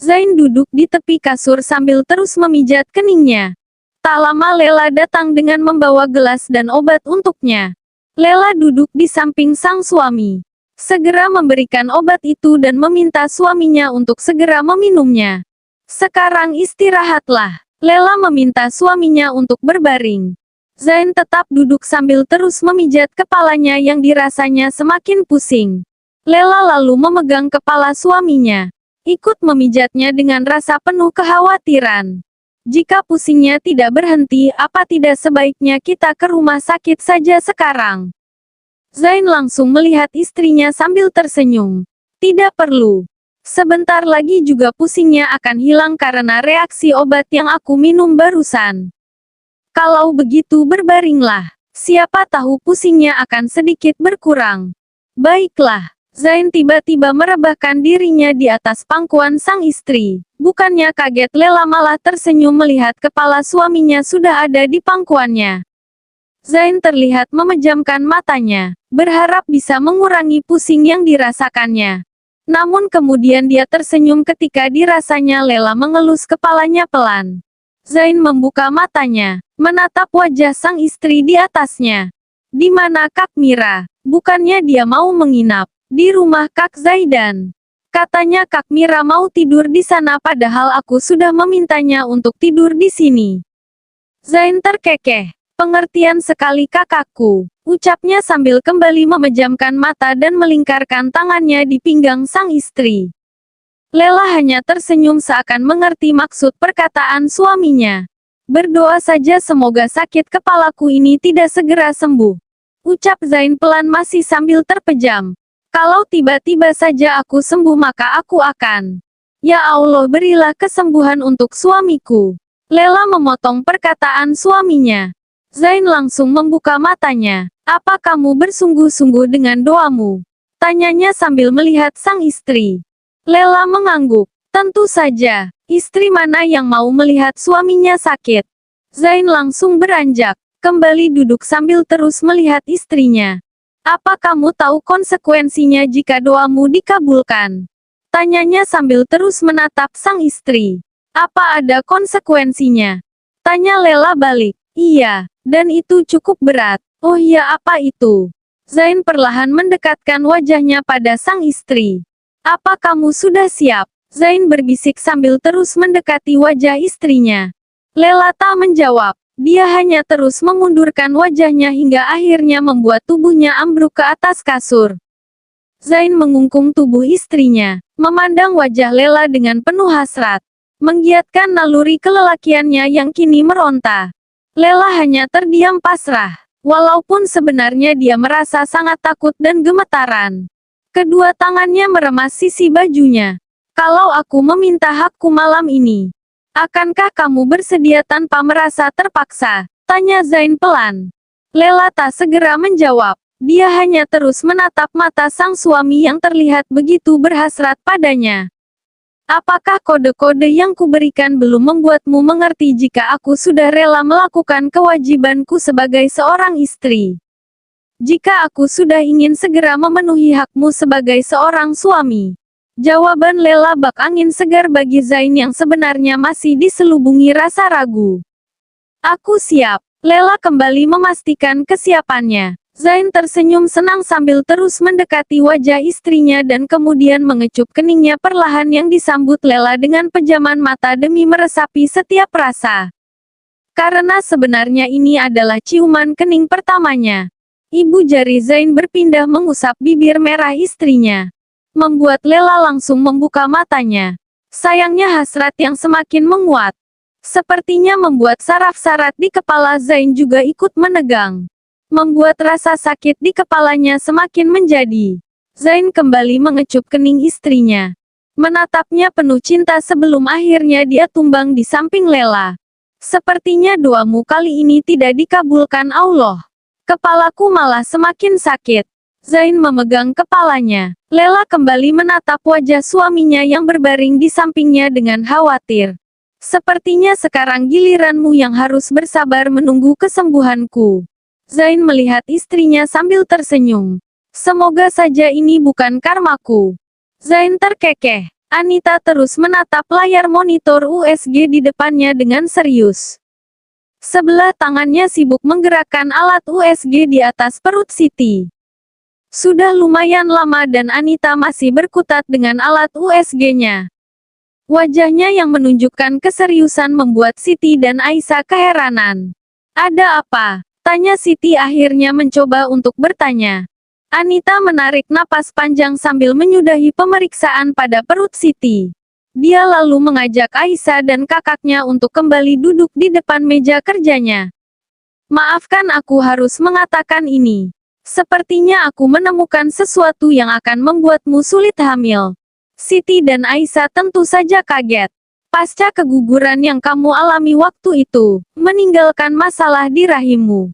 Zain duduk di tepi kasur sambil terus memijat keningnya. Tak lama Lela datang dengan membawa gelas dan obat untuknya. Lela duduk di samping sang suami. Segera memberikan obat itu dan meminta suaminya untuk segera meminumnya. Sekarang istirahatlah. Lela meminta suaminya untuk berbaring. Zain tetap duduk sambil terus memijat kepalanya yang dirasanya semakin pusing. Lela lalu memegang kepala suaminya. Ikut memijatnya dengan rasa penuh kekhawatiran. Jika pusingnya tidak berhenti, apa tidak sebaiknya kita ke rumah sakit saja sekarang? Zain langsung melihat istrinya sambil tersenyum. Tidak perlu. Sebentar lagi juga pusingnya akan hilang karena reaksi obat yang aku minum barusan. Kalau begitu berbaringlah. Siapa tahu pusingnya akan sedikit berkurang. Baiklah. Zain tiba-tiba merebahkan dirinya di atas pangkuan sang istri. Bukannya kaget, Lela malah tersenyum melihat kepala suaminya sudah ada di pangkuannya. Zain terlihat memejamkan matanya, berharap bisa mengurangi pusing yang dirasakannya. Namun kemudian dia tersenyum ketika dirasanya Lela mengelus kepalanya pelan. Zain membuka matanya, menatap wajah sang istri di atasnya. Di mana Kak Mira? Bukannya dia mau menginap di rumah Kak Zaidan? Katanya Kak Mira mau tidur di sana padahal aku sudah memintanya untuk tidur di sini. Zain terkekeh. Pengertian sekali kakakku, ucapnya sambil kembali memejamkan mata dan melingkarkan tangannya di pinggang sang istri. Lela hanya tersenyum seakan mengerti maksud perkataan suaminya. Berdoa saja semoga sakit kepalaku ini tidak segera sembuh. Ucap Zain pelan masih sambil terpejam. Kalau tiba-tiba saja aku sembuh maka aku akan. Ya Allah, berilah kesembuhan untuk suamiku. Lela memotong perkataan suaminya. Zain langsung membuka matanya. Apa kamu bersungguh-sungguh dengan doamu? Tanyanya sambil melihat sang istri. Lela mengangguk. Tentu saja. Istri mana yang mau melihat suaminya sakit? Zain langsung beranjak. Kembali duduk sambil terus melihat istrinya. Apa kamu tahu konsekuensinya jika doamu dikabulkan? Tanyanya sambil terus menatap sang istri. Apa ada konsekuensinya? Tanya Lela balik. Iya, dan itu cukup berat. Oh iya, apa itu? Zain perlahan mendekatkan wajahnya pada sang istri. Apa kamu sudah siap? Zain berbisik sambil terus mendekati wajah istrinya. Lela tak menjawab. Dia hanya terus mengundurkan wajahnya hingga akhirnya membuat tubuhnya ambruk ke atas kasur. Zain mengungkung tubuh istrinya, memandang wajah Lela dengan penuh hasrat, menggiatkan naluri kelelakiannya yang kini meronta. Lela hanya terdiam pasrah, walaupun sebenarnya dia merasa sangat takut dan gemetaran. Kedua tangannya meremas sisi bajunya. Kalau aku meminta hakku malam ini, akankah kamu bersedia tanpa merasa terpaksa? Tanya Zain pelan. Lela tak segera menjawab. Dia hanya terus menatap mata sang suami yang terlihat begitu berhasrat padanya. Apakah kode-kode yang kuberikan belum membuatmu mengerti jika aku sudah rela melakukan kewajibanku sebagai seorang istri? Jika aku sudah ingin segera memenuhi hakmu sebagai seorang suami? Jawaban Lela bak angin segar bagi Zain yang sebenarnya masih diselubungi rasa ragu. Aku siap. Lela kembali memastikan kesiapannya. Zain tersenyum senang sambil terus mendekati wajah istrinya dan kemudian mengecup keningnya perlahan yang disambut Lela dengan pejaman mata demi meresapi setiap rasa. Karena sebenarnya ini adalah ciuman kening pertamanya. Ibu jari Zain berpindah mengusap bibir merah istrinya. Membuat Lela langsung membuka matanya. Sayangnya hasrat yang semakin menguat. Sepertinya membuat saraf-saraf di kepala Zain juga ikut menegang. Membuat rasa sakit di kepalanya semakin menjadi. Zain kembali mengecup kening istrinya. Menatapnya penuh cinta sebelum akhirnya dia tumbang di samping Lela. Sepertinya doamu kali ini tidak dikabulkan Allah. Kepalaku malah semakin sakit. Zain memegang kepalanya. Lela kembali menatap wajah suaminya yang berbaring di sampingnya dengan khawatir. Sepertinya sekarang giliranmu yang harus bersabar menunggu kesembuhanku. Zain melihat istrinya sambil tersenyum. Semoga saja ini bukan karmaku. Zain terkekeh. Anita terus menatap layar monitor USG di depannya dengan serius. Sebelah tangannya sibuk menggerakkan alat USG di atas perut Siti. Sudah lumayan lama dan Anita masih berkutat dengan alat USG-nya. Wajahnya yang menunjukkan keseriusan membuat Siti dan Aisyah keheranan. Ada apa? Tanya Siti akhirnya mencoba untuk bertanya. Anita menarik napas panjang sambil menyudahi pemeriksaan pada perut Siti. Dia lalu mengajak Aisyah dan kakaknya untuk kembali duduk di depan meja kerjanya. Maafkan aku harus mengatakan ini. Sepertinya aku menemukan sesuatu yang akan membuatmu sulit hamil. Siti dan Aisyah tentu saja kaget. Pasca keguguran yang kamu alami waktu itu, meninggalkan masalah di rahimmu.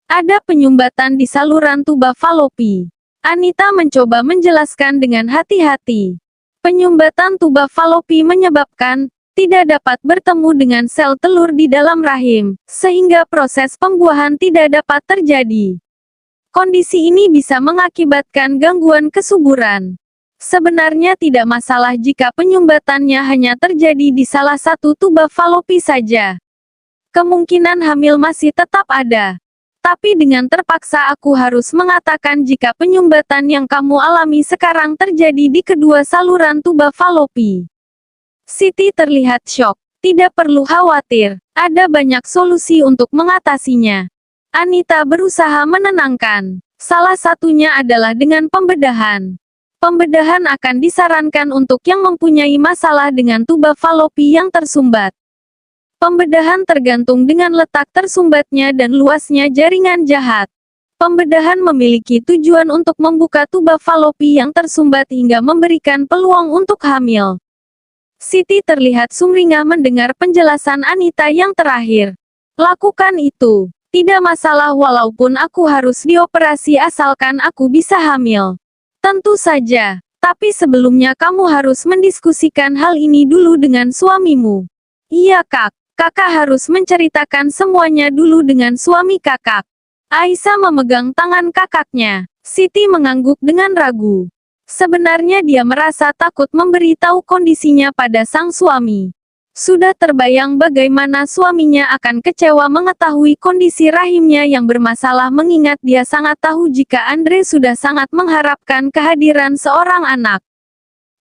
Ada penyumbatan di saluran tuba falopi. Anita mencoba menjelaskan dengan hati-hati. Penyumbatan tuba falopi menyebabkan tidak dapat bertemu dengan sel telur di dalam rahim, sehingga proses pembuahan tidak dapat terjadi. Kondisi ini bisa mengakibatkan gangguan kesuburan. Sebenarnya tidak masalah jika penyumbatannya hanya terjadi di salah satu tuba falopi saja. Kemungkinan hamil masih tetap ada. Tapi dengan terpaksa aku harus mengatakan jika penyumbatan yang kamu alami sekarang terjadi di kedua saluran tuba falopi. Siti terlihat syok. Tidak perlu khawatir, ada banyak solusi untuk mengatasinya. Anita berusaha menenangkan. Salah satunya adalah dengan pembedahan. Pembedahan akan disarankan untuk yang mempunyai masalah dengan tuba falopi yang tersumbat. Pembedahan tergantung dengan letak tersumbatnya dan luasnya jaringan jahat. Pembedahan memiliki tujuan untuk membuka tuba falopi yang tersumbat hingga memberikan peluang untuk hamil. Siti terlihat sumringah mendengar penjelasan Anita yang terakhir. Lakukan itu. Tidak masalah walaupun aku harus dioperasi asalkan aku bisa hamil. Tentu saja, tapi sebelumnya kamu harus mendiskusikan hal ini dulu dengan suamimu. Iya kak, kakak harus menceritakan semuanya dulu dengan suami kakak. Aisyah memegang tangan kakaknya. Siti mengangguk dengan ragu. Sebenarnya dia merasa takut memberi tahu kondisinya pada sang suami. Sudah terbayang bagaimana suaminya akan kecewa mengetahui kondisi rahimnya yang bermasalah mengingat dia sangat tahu jika Andre sudah sangat mengharapkan kehadiran seorang anak.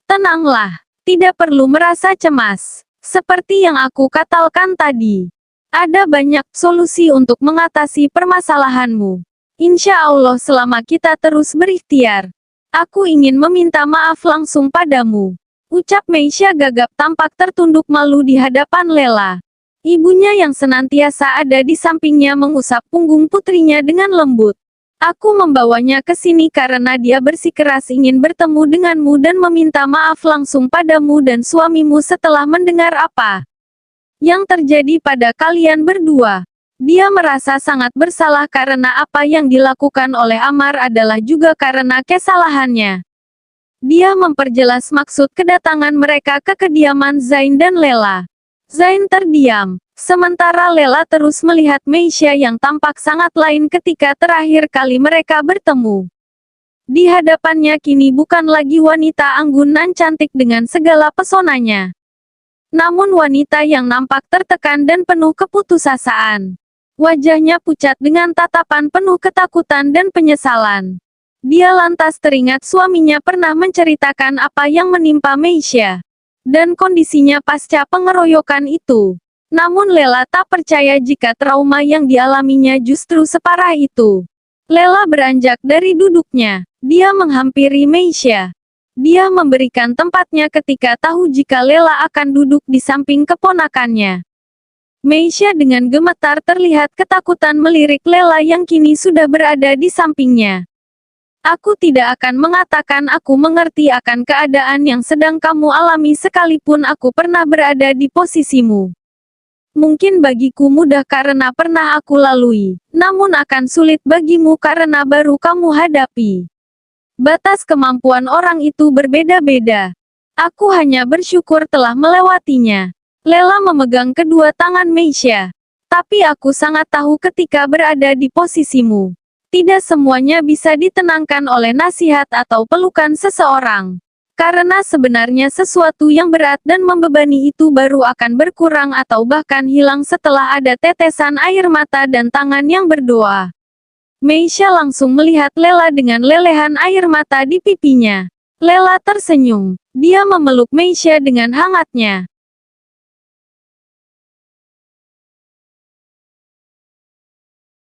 Tenanglah, tidak perlu merasa cemas. Seperti yang aku katakan tadi. Ada banyak solusi untuk mengatasi permasalahanmu. Insya Allah selama kita terus berikhtiar. Aku ingin meminta maaf langsung padamu. Ucap Meisha gagap tampak tertunduk malu di hadapan Lela. Ibunya yang senantiasa ada di sampingnya mengusap punggung putrinya dengan lembut. Aku membawanya ke sini karena dia bersikeras ingin bertemu denganmu dan meminta maaf langsung padamu dan suamimu setelah mendengar apa yang terjadi pada kalian berdua. Dia merasa sangat bersalah karena apa yang dilakukan oleh Amar adalah juga karena kesalahannya. Dia memperjelas maksud kedatangan mereka ke kediaman Zain dan Lela. Zain terdiam, sementara Lela terus melihat Meisha yang tampak sangat lain ketika terakhir kali mereka bertemu. Di hadapannya kini bukan lagi wanita anggun nan cantik dengan segala pesonanya. Namun wanita yang nampak tertekan dan penuh keputusasaan. Wajahnya pucat dengan tatapan penuh ketakutan dan penyesalan. Dia lantas teringat suaminya pernah menceritakan apa yang menimpa Meisha. Dan kondisinya pasca pengeroyokan itu. Namun Lela tak percaya jika trauma yang dialaminya justru separah itu. Lela beranjak dari duduknya. Dia menghampiri Meisha. Dia memberikan tempatnya ketika tahu jika Lela akan duduk di samping keponakannya. Meisha dengan gemetar terlihat ketakutan melirik Lela yang kini sudah berada di sampingnya. Aku tidak akan mengatakan aku mengerti akan keadaan yang sedang kamu alami sekalipun aku pernah berada di posisimu. Mungkin bagiku mudah karena pernah aku lalui, namun akan sulit bagimu karena baru kamu hadapi. Batas kemampuan orang itu berbeda-beda. Aku hanya bersyukur telah melewatinya. Lela memegang kedua tangan Meisha. Tapi aku sangat tahu ketika berada di posisimu. Tidak semuanya bisa ditenangkan oleh nasihat atau pelukan seseorang. Karena sebenarnya sesuatu yang berat dan membebani itu baru akan berkurang atau bahkan hilang setelah ada tetesan air mata dan tangan yang berdoa. Meisha langsung melihat Lela dengan lelehan air mata di pipinya. Lela tersenyum. Dia memeluk Meisha dengan hangatnya.